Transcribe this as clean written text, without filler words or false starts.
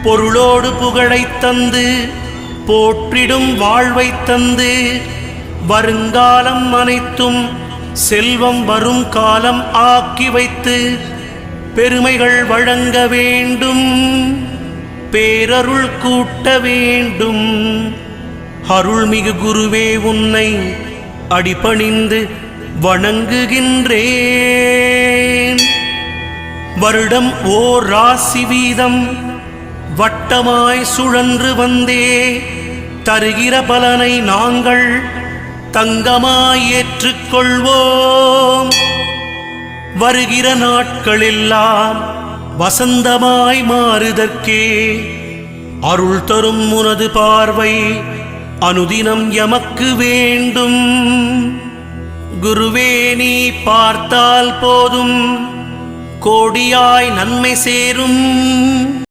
பொருளோடு புகழைத் தந்து போற்றிடும் வாழ்வைத் தந்து வருங்காலம் அனைத்தும் செல்வம் வரும் காலம் ஆக்கி வைத்து பெருமைகள் வழங்க வேண்டும், பேரருள் கூட்ட வேண்டும். அருள்மிகு குருவே உன்னை அடிபணிந்து வணங்குகின்றேன். வருடம் ஓர் ராசி வீதம் வட்டமாய் சுழன்று வந்தே தருகிற பலனை நாங்கள் தங்கமாய் ஏற்றுக்கொள்வோம். வருகிற நாட்களெல்லாம் வசந்தமாய் மாறுதற்கே அருள் தரும் உனது பார்வை அனுதினம் எமக்கு வேண்டும். குருவே நீ பார்த்தால் போதும் கோடியாய் நன்மை சேரும்.